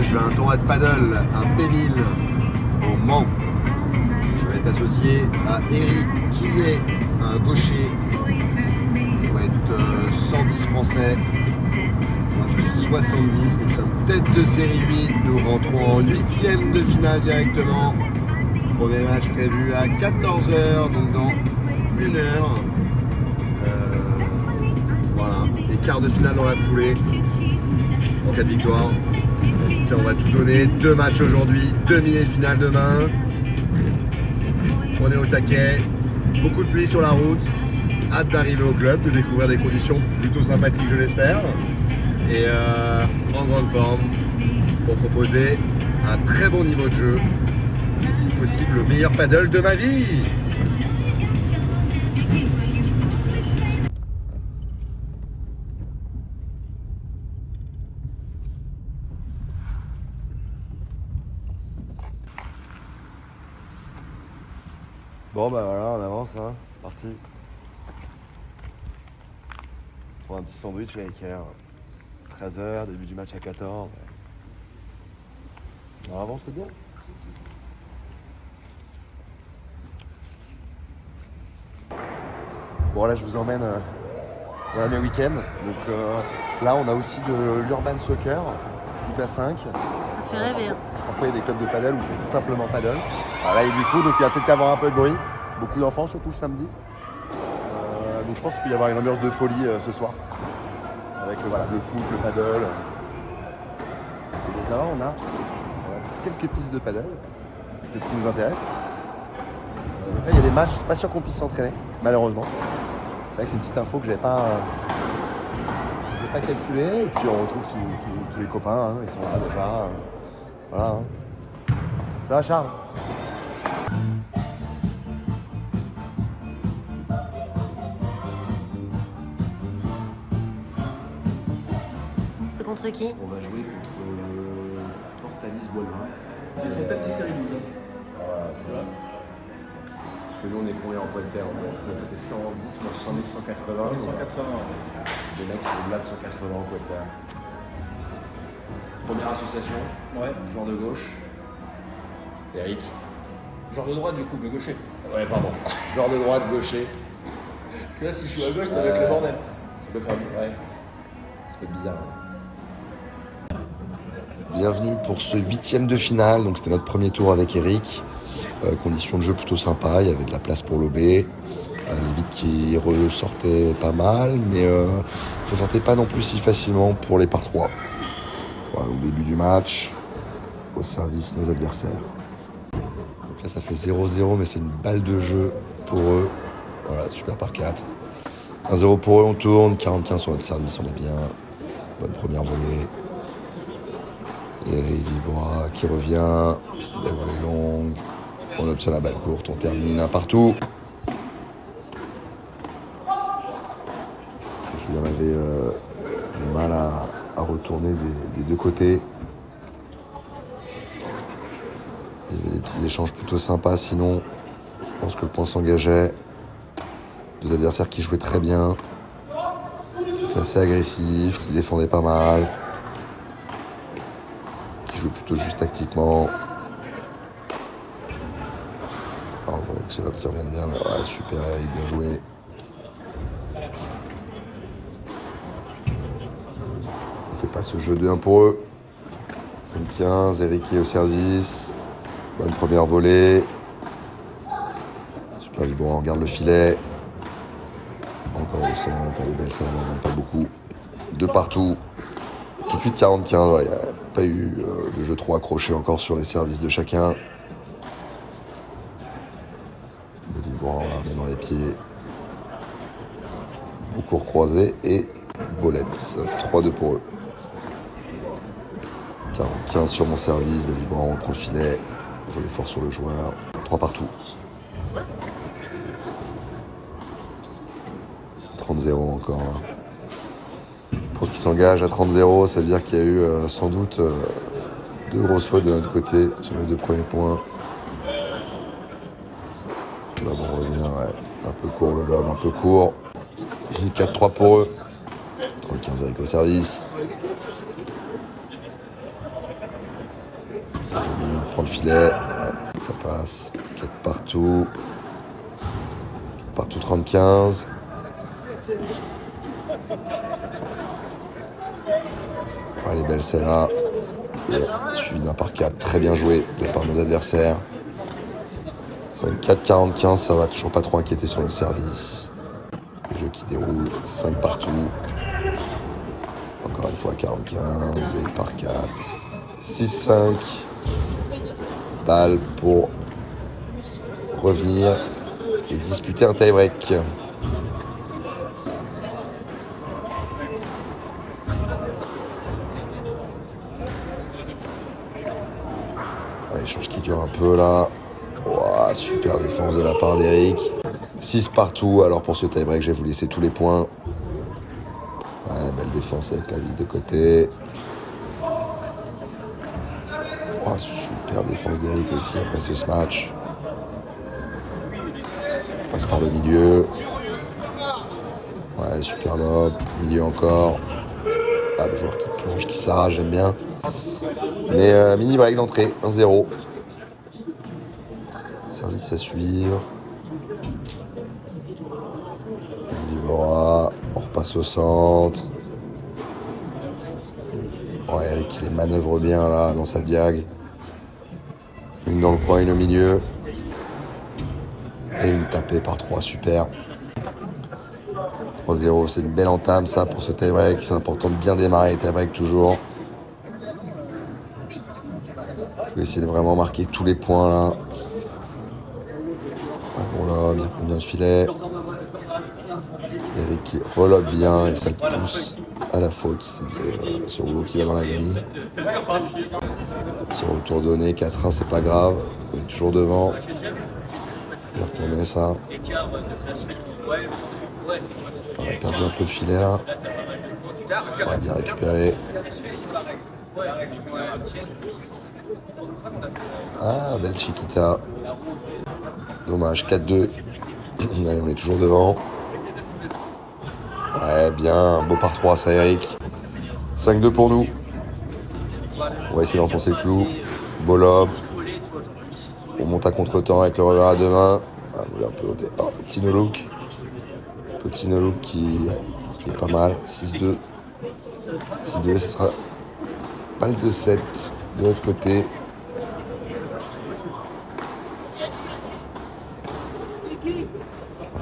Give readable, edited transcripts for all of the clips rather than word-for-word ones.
je vais à un tournoi de paddle à Péville, au Mans. Je vais être associé à Eric qui est un gaucher. Il va être 110 français. Moi je suis 70, nous sommes tête de série 8. Nous rentrons en 8e de finale directement. Premier match prévu à 14h, donc dans 1 heure. Voilà, et quart de finale dans la foulée. En cas de victoire. On va tout donner. 2 matchs aujourd'hui, demi et finale demain. On est au taquet. Beaucoup de pluie sur la route. Hâte d'arriver au club, de découvrir des conditions plutôt sympathiques, je l'espère. Et en grande forme pour proposer un très bon niveau de jeu. Et si possible, le meilleur paddle de ma vie. Bon bah voilà, on avance, hein. C'est parti. Pour un petit sandwich, là, avec 13h, début du match à 14. Alors avant, c'est bien. Bon là, je vous emmène dans mes week-ends. Donc là, on a aussi de l'urban soccer, foot à 5. Ça fait rêver. Hein. Parfois, il y a des clubs de paddle où c'est simplement paddle. Alors là, il y a du foot, donc il va peut-être y avoir un peu de bruit. Beaucoup d'enfants, surtout le samedi. Donc je pense qu'il peut y avoir une ambiance de folie ce soir. Avec voilà, le foot, le paddle. Et donc là, on a quelques pistes de paddle. C'est ce qui nous intéresse. Donc là, il y a des matchs, c'est pas sûr qu'on puisse s'entraîner, malheureusement. C'est vrai que c'est une petite info que je n'avais pas calculée. Et puis on retrouve tous les copains, hein, ils sont là déjà. Voilà. Hein. Ça va, Charles? Contre qui? On va jouer contre Portalis Boisvin. Ils sont tête des séries 12. Voilà. Parce que nous on est combien en poids de terre? Toi t'es 110, moi je suis 180. 180. Les mecs sont au-delà de 180 en poids de terre. Première association, Ouais. joueur de gauche. Eric. Genre de droite du coup, mais gaucher. Ouais, pardon. Joueur de droite, gaucher. Parce que là, si je suis à gauche, ça va être le bordel. Ça peut faire ouais. Ça peut être bizarre. Bienvenue pour ce 8e de finale. Donc c'était notre premier tour avec Eric. Conditions de jeu plutôt sympa. Il y avait de la place pour l'OB. Les vides qui ressortaient pas mal, mais ça sortait pas non plus si facilement pour les par 3. Voilà, au début du match, au service de nos adversaires. Donc là ça fait 0-0, mais c'est une balle de jeu pour eux. Voilà, super par 4. 1-0 pour eux, on tourne. 45 sur notre service, on est bien. Bonne première volée. Eric Libois qui revient. La volée longue. On obtient la balle courte, on termine un partout. Il y en avait du mal à retourner des deux côtés. Il y avait des petits échanges plutôt sympas sinon. Je pense que le point s'engageait. Deux adversaires qui jouaient très bien. Qui étaient assez agressifs, qui défendaient pas mal. Qui jouaient plutôt juste tactiquement. Alors, on voit que c'est là qui reviennent bien. Mais ouais, super Eric, bien joué. On fait pas ce jeu de 1 pour eux. 15, Eric est au service. Bonne première volée. Super Libois, on regarde le filet. Encore au centre, elle est belle, ça n'en manque pas beaucoup. De partout. Tout de suite 45, il n'y a pas eu de jeu trop accroché encore sur les services de chacun. Libois, on va bien dans les pieds. Au cours croisé et Bolette. 3-2 pour eux. 45 sur mon service, Libois, on reprend le filet. Volet fort sur le joueur. 3 partout. 30-0 encore. Pour qui s'engage à 30-0, ça veut dire qu'il y a eu sans doute 2 grosses fautes de notre côté sur les 2 premiers points. Là on revient, ouais. Un peu court le lob, un peu court. 4-3 pour eux. 35 Eric au service. On prend le filet. Ouais, ça passe. 4 partout. 4 partout 35. Elle est belle celle-là. Et suivi d'un par 4. Très bien joué de la part de nos adversaires. 5-4-45, ça va toujours pas trop inquiéter sur le service. Le jeu qui déroule 5 partout. Encore une fois 45 et par 4. 6-5. Balle pour revenir et disputer un tie-break. Échange qui dure un peu là. Wow, super défense de la part d'Eric. 6 partout. Alors pour ce tie-break, je vais vous laisser tous les points. Ouais, belle défense avec la vie de côté. Oh, super défense d'Eric aussi après ce match. On passe par le milieu. Ouais, super lob. Milieu encore. Ah, le joueur qui plonge, qui s'arrache, j'aime bien. Mais mini break d'entrée, 1-0. Service à suivre. Libora, on repasse au centre. Ouais, Eric les manœuvre bien là dans sa diag. Une dans le coin, une au milieu. Et une tapée par 3, super. 3-0, c'est une belle entame ça pour ce tie-break. C'est important de bien démarrer les tie-break toujours. Il faut essayer de vraiment marquer tous les points là. Ah, bon là, bien prendre bien le filet. Eric qui relobe bien et ça le pousse à la faute. C'est ce rouleau qui va dans la grille. Petit retour donné, 4-1, c'est pas grave. On est toujours devant. Bien retourner ça. On a perdu un peu le filet là. On va bien récupérer. Ah, belle Chiquita. Dommage, 4-2. Allez, on est toujours devant. Ouais, bien, beau par 3, ça Eric. 5-2 pour nous. On va essayer d'enfoncer le clou. Beau lob. On monte à contre-temps avec le revers à deux mains. Ah, un peu, oh, petit no-look. Petit no-look qui est pas mal. 6-2. 6-2, ce sera balle de 7 de l'autre côté.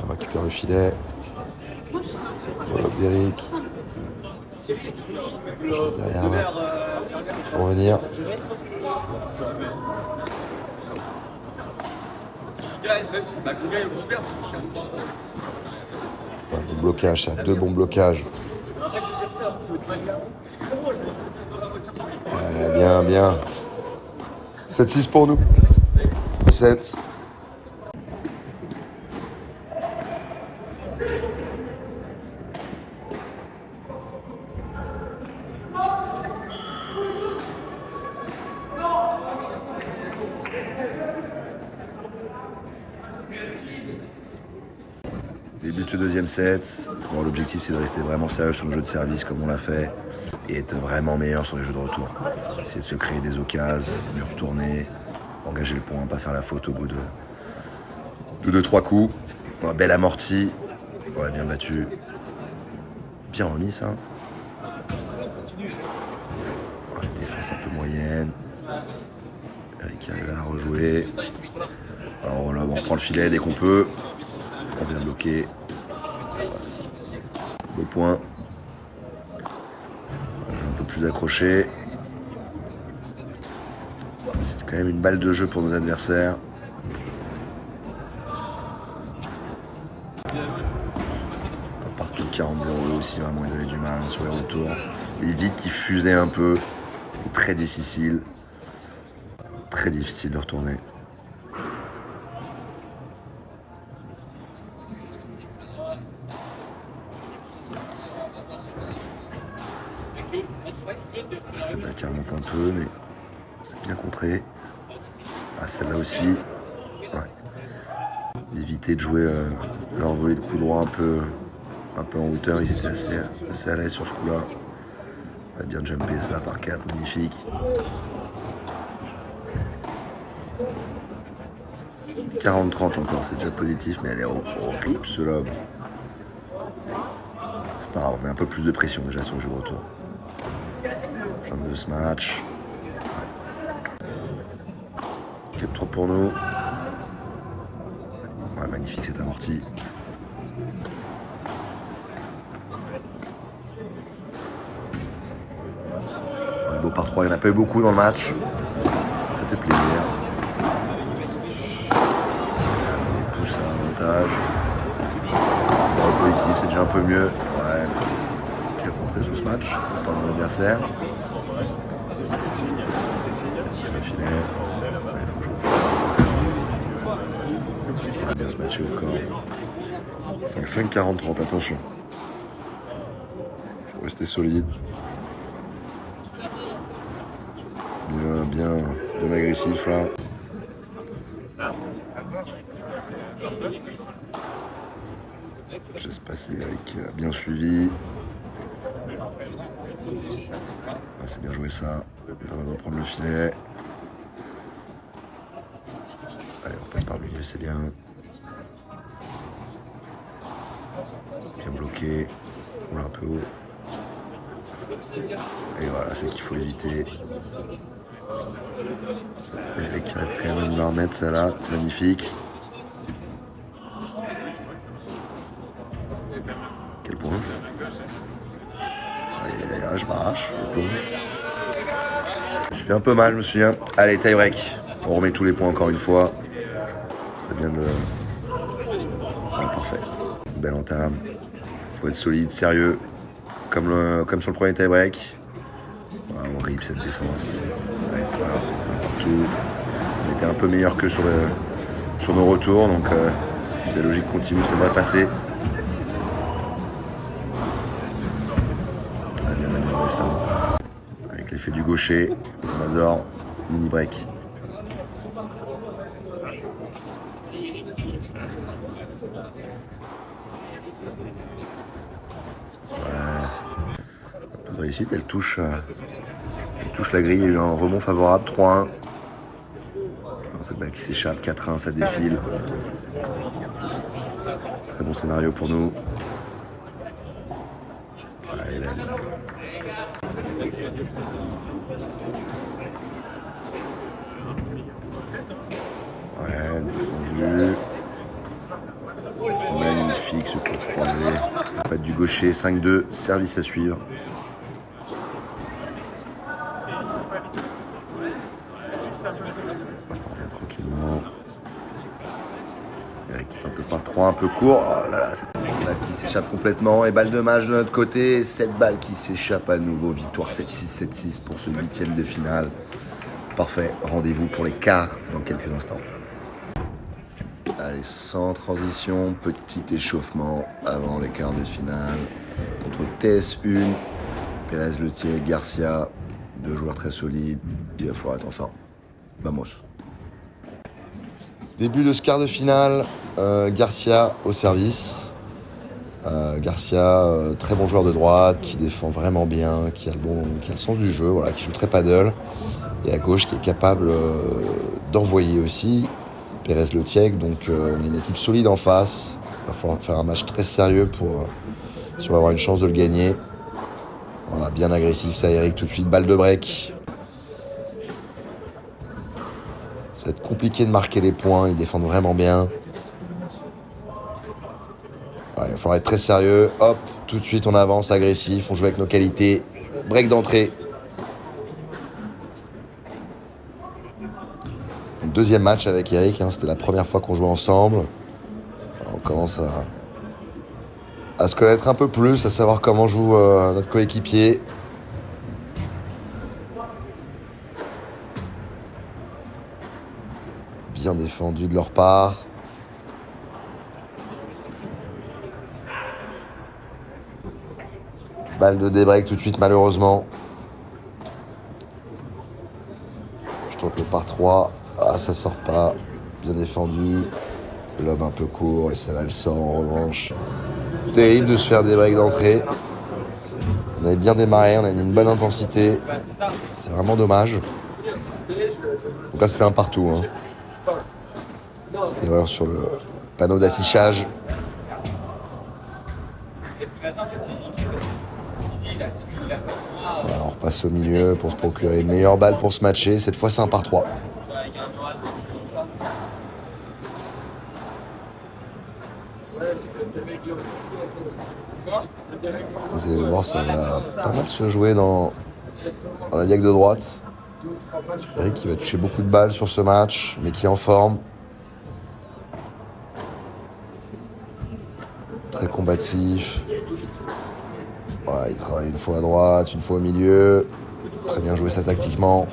On récupère le filet. Voilà d'Eric. Derrière là. Pour revenir. Un bon blocage, ça. 2 bons blocages. Ouais, bien, bien. 7-6 pour nous. 7. Début de ce deuxième set. Bon, l'objectif c'est de rester vraiment sérieux sur le jeu de service comme on l'a fait et être vraiment meilleur sur les jeux de retour. C'est de se créer des occasions, mieux retourner, engager le point, pas faire la faute au bout de 2-3 coups. Bon, belle amortie. Ouais, bien battu. Bien remis ça. Ouais, défense un peu moyenne. Eric arrive à la rejouer. Alors là, on prend le filet dès qu'on peut. On vient bloquer. Ça passe. Beau point. Un peu plus accroché. C'est quand même une balle de jeu pour nos adversaires. Partout 40-0 si vraiment ils avaient du mal sur les retours. Les vides qui fusaient un peu. C'était très difficile. Très difficile de retourner. C'est là qui remonte un peu, mais c'est bien contré. Ah, celle-là aussi. Ouais. Éviter de jouer leur volée de coup droit un peu en hauteur. Ils étaient assez à l'aise sur ce coup-là. On a bien jumpé ça par 4, magnifique. 40-30 encore, c'est déjà positif, mais elle est horrible ce lob. C'est pas grave, on met un peu plus de pression déjà sur le jeu de retour. Fin de ce match. 4-3 pour nous. Ouais, magnifique, c'est amorti. Dos par 3, il n'y en a pas eu beaucoup dans le match. Ça fait plaisir. On pousse à l'avantage. C'est positif, c'est déjà un peu mieux. Ouais. Qui a compté sur ce match par mon adversaire. On va bien se matcher au corps. 5-5, 40-30, attention. Faut rester solide. Bien agressif là. Je laisse passer, Eric a bien suivi. Ah, c'est bien joué ça. On va reprendre le filet. Allez, on passe par le milieu, c'est bien. Bien bloqué. On l'a un peu haut. Et voilà, c'est qu'il faut éviter. Eric arrive quand même de la remettre, ça là. Magnifique. Quel point? Allez, je m'arrache. Je fais un peu mal, je me souviens. Allez, tie break. On remet tous les points encore une fois. Ce serait bien de... Ah, parfait. Belle entame. Faut être solide, sérieux. Comme sur le premier tie break. Ah, horrible cette défense. Ouais, c'est pas grave. Partout. On était un peu meilleur que sur nos retours. Donc si la logique continue, ça devrait passer. On a bien manœuvré ça. Avec l'effet du gaucher. On adore. Mini break. Réussite, elle touche la grille, il y a eu un rebond favorable, 3-1. Cette balle qui s'échappe, 4-1, ça défile. Très bon scénario pour nous. Elle est belle. Ouais, défendu. Magnifique ce coup croisé. La patte du gaucher, 5-2, service à suivre. Tranquillement. Eric qui est un peu par 3, un peu court. Oh là là, cette balle qui s'échappe complètement. Et balle de match de notre côté. 7 balles qui s'échappent à nouveau. Victoire 7-6, 7-6 pour ce 8e de finale. Parfait. Rendez-vous pour les quarts dans quelques instants. Allez, sans transition, petit échauffement avant les quarts de finale. Contre TS1, Pérez, Letier, Garcia. 2 joueurs très solides. Il va falloir être en forme. Vamos. Début de ce quart de finale, Garcia au service. Garcia, très bon joueur de droite, qui défend vraiment bien, qui a le sens du jeu, voilà, qui joue très paddle. Et à gauche, qui est capable d'envoyer aussi. Pérez Letiec, donc on a une équipe solide en face. Il va falloir faire un match très sérieux pour si on va avoir une chance de le gagner. Voilà, bien agressif ça, Eric, tout de suite, balle de break. Ça va être compliqué de marquer les points, ils défendent vraiment bien. Ouais, il va falloir être très sérieux. Hop, tout de suite on avance, agressif, on joue avec nos qualités. Break d'entrée. Deuxième match avec Eric, c'était la première fois qu'on jouait ensemble. On commence à se connaître un peu plus, à savoir comment joue notre coéquipier. Bien défendu de leur part. Balle de débreak tout de suite malheureusement. Je tente le par 3. Ah, ça sort pas. Bien défendu. Le lob un peu court et celle-là elle sort en revanche. Terrible de se faire des breaks d'entrée. On avait bien démarré, on a mis une bonne intensité. C'est vraiment dommage. Donc là ça fait un partout. Petite erreur sur le panneau d'affichage. Voilà, on repasse au milieu pour se procurer une meilleure balle pour se matcher. Cette fois, c'est un par 3. Vous allez voir, ça va pas mal se jouer dans la diague de droite. Eric qui va toucher beaucoup de balles sur ce match, mais qui est en forme. Très combatif. Voilà, il travaille une fois à droite, une fois au milieu. Très bien joué ça tactiquement.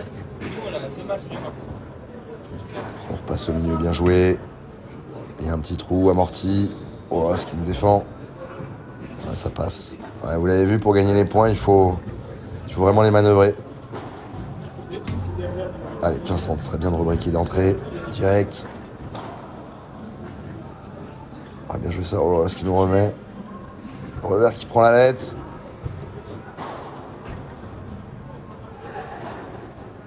On repasse au milieu, bien joué. Et un petit trou amorti. Voilà ce qui nous défend. Ouais, ça passe. Ouais, vous l'avez vu, pour gagner les points, il faut vraiment les manœuvrer. Allez, 15-30, ce serait bien de rebriquer d'entrée. Direct. Ah, bien joué ça. Oh là là, ce qu'il nous remet. Revers qui prend la lettre.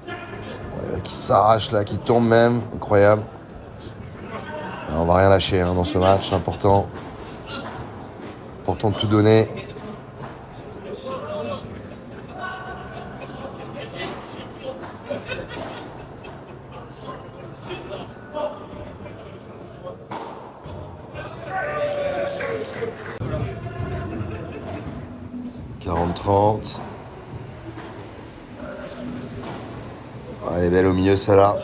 Ouais, qui s'arrache là, qui tombe même. Incroyable. On va rien lâcher dans ce match, c'est important. Important de tout donner. « 40-30. » Elle est belle au milieu, celle-là.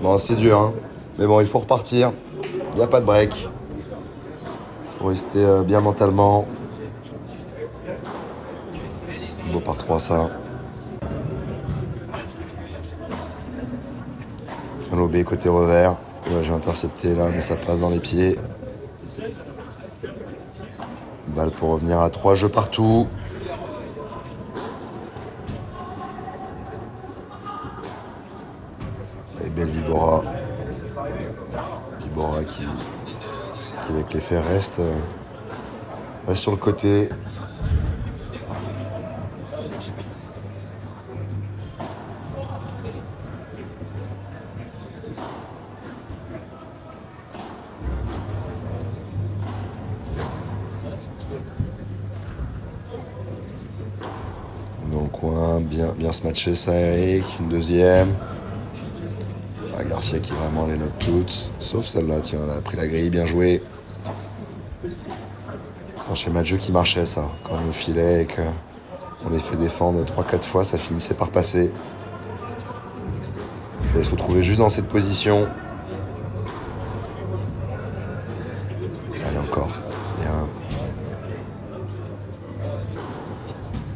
Bon, c'est dur, hein. Mais bon, il faut repartir. Il n'y a pas de break. Il faut rester bien mentalement. Beau par 3, ça. Un lobé côté revers. Ouais, j'ai intercepté là, mais ça passe dans les pieds. Balle pour revenir à 3 jeux partout. Et belle Vibora. Vibora qui avec les fers reste sur le côté. Dans le coin, bien se matcher ça, Eric. Une deuxième. Ah, Garcia qui vraiment les lobe toutes. Sauf celle-là, tiens, elle a pris la grille, bien joué. C'est un schéma de jeu qui marchait, ça. Quand on nous filait et qu'on les fait défendre 3-4 fois, ça finissait par passer. Il se retrouver juste dans cette position. Allez, encore. Bien.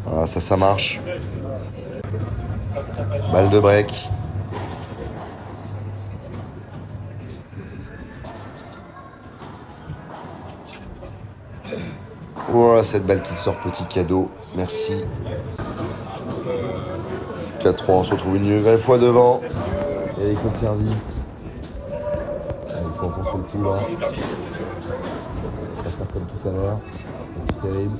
Voilà, ça marche. Balle de break. Voilà, cette balle qui sort, petit cadeau. Merci. 4-3, on se retrouve une nouvelle fois devant. Eric au service. Il faut enfoncer le coup là. Ça va faire comme tout à l'heure. C'est terrible.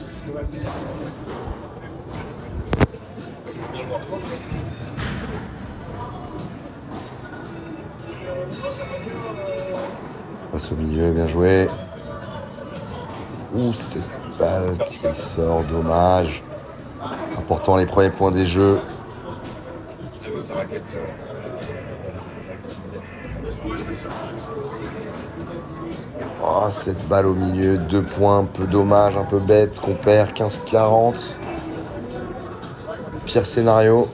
Passe au milieu, bien joué. Ouh, cette balle qui sort, dommage. Important les premiers points des jeux. Oh, cette balle au milieu, 2 points, un peu dommage, un peu bête, qu'on perd 15-40. Pire scénario.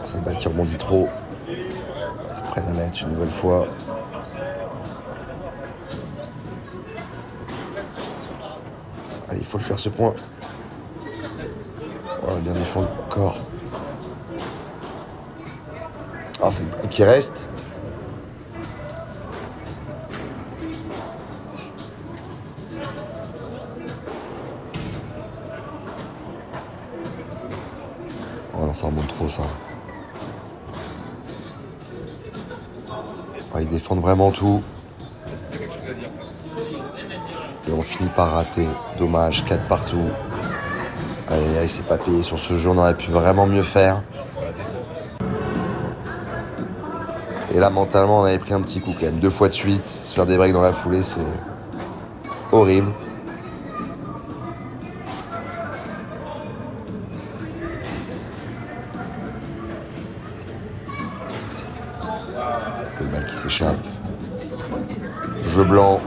Cette balle qui rebondit trop. Ils prennent la net une nouvelle fois. Allez, il faut le faire ce point. Oh, bien défendu encore. Ah, c'est le point qui reste. Oh non, ça remonte trop, ça. Ah, ils défendent vraiment tout. Et on finit par rater. Dommage, 4 partout. Il s'est pas payé sur ce jeu, on aurait pu vraiment mieux faire. Et là, mentalement, on avait pris un petit coup quand même. 2 fois de suite, se faire des breaks dans la foulée, c'est horrible. C'est le balle qui s'échappe. Jeu blanc.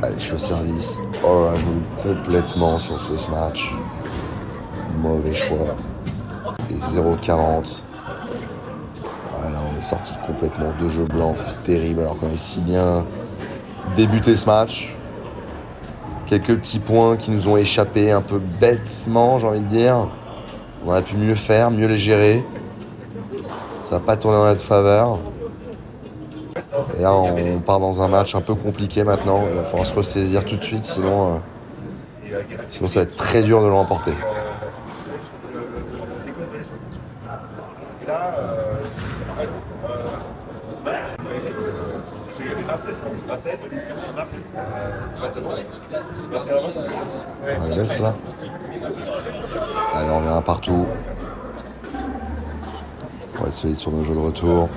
Allez, je suis au service. Oh là, je me loupe complètement sur ce match. Mauvais choix. Et 0,40. Voilà, on est sorti complètement de jeu blanc. Terrible, alors qu'on avait si bien débuté ce match. Quelques petits points qui nous ont échappé un peu bêtement, j'ai envie de dire. On aurait pu mieux faire, mieux les gérer. Ça n'a pas tourné en notre faveur. Et là, on part dans un match un peu compliqué maintenant. Il va falloir se ressaisir tout de suite, sinon ça va être très dur de le remporter. Elle laisse là. Allez, on revient partout. On va être solide sur nos jeux de retour.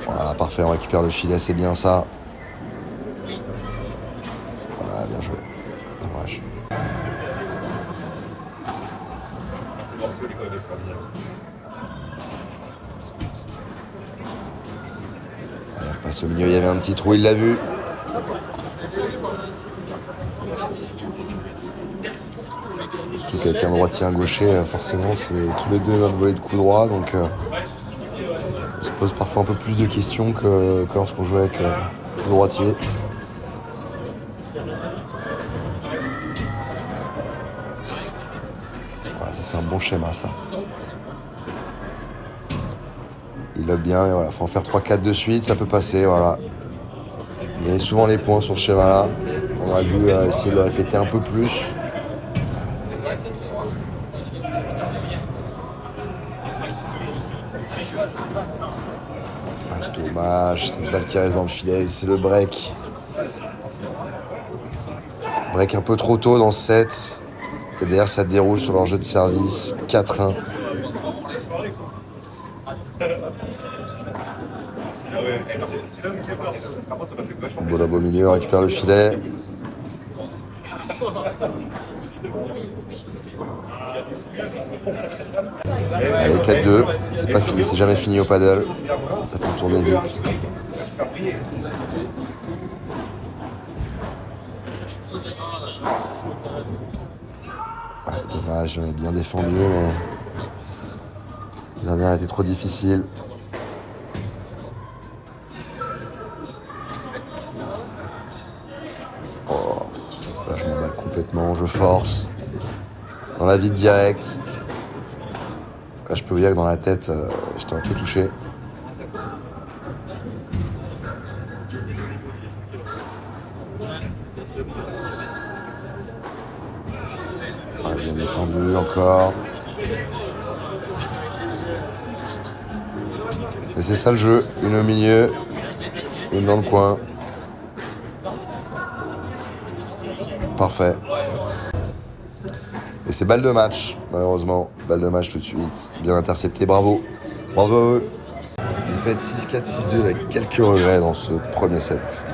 Voilà, parfait, on récupère le filet, c'est bien ça. Voilà, bien joué. Dommage. Allez, on passe au milieu, il y avait un petit trou, il l'a vu. Surtout qu'avec un droitier et un gaucher, forcément, c'est tous les deux notre volet de coup droit, donc on se pose parfois un peu plus de questions que lorsqu'on joue avec le droitier. Voilà, ça c'est un bon schéma, ça. Il lobe bien, et voilà, faut en faire 3-4 de suite, ça peut passer, voilà. Il y avait souvent les points sur ce schéma-là. On a dû essayer de le répéter un peu plus. Ah, dommage, c'est une balle qui reste dans le filet, c'est le break. Break un peu trop tôt dans ce set. Et d'ailleurs, ça déroule sur leur jeu de service. 4-1. Bolab au milieu, récupère le filet. Allez, 4-2. C'est pas fini, c'est jamais fini au paddle. Ça peut tourner vite. Ouais, dommage, on est bien défendu, mais la dernière a été trop difficile. Oh, là je m'emballe complètement, je force. Dans la vide directe. Là je peux vous dire que dans la tête, j'étais un peu touché. Ouais, bien défendu encore. Et c'est ça le jeu, une au milieu, une dans le coin. Parfait. Et c'est balle de match, malheureusement. Balle de match tout de suite. Bien intercepté, bravo. Bravo à eux. Une fête 6-4, 6-2 avec quelques regrets dans ce premier set.